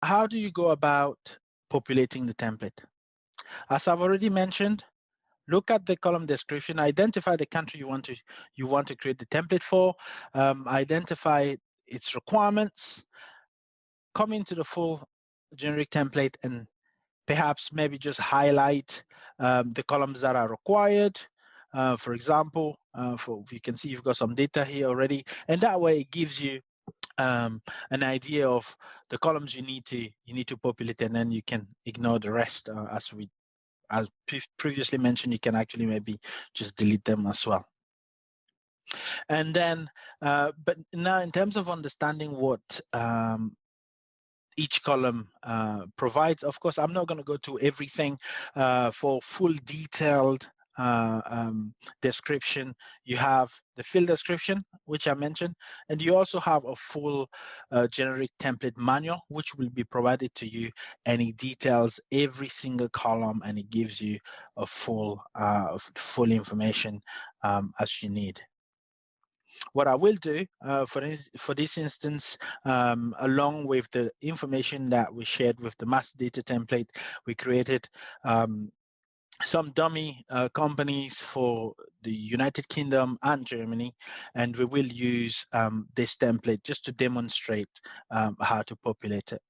how do you go about populating the template? As I've already mentioned, look at the column description, identify the country you want to create the template for, identify its requirements, come into the full generic template, and perhaps maybe just highlight the columns that are required. For example, you can see you've got some data here already, and that way it gives you an idea of the columns you need to populate, and then you can ignore the rest. As previously mentioned, you can actually maybe just delete them as well. And then, but now in terms of understanding what each column provides, of course, I'm not going to go to everything. For full detailed description, you have the field description, which I mentioned, and you also have a full generic template manual, which will be provided to you, and it details every single column, and it gives you a full information as you need. What I will do for this instance, along with the information that we shared with the master data template, we created some dummy companies for the United Kingdom and Germany, and we will use this template just to demonstrate how to populate it.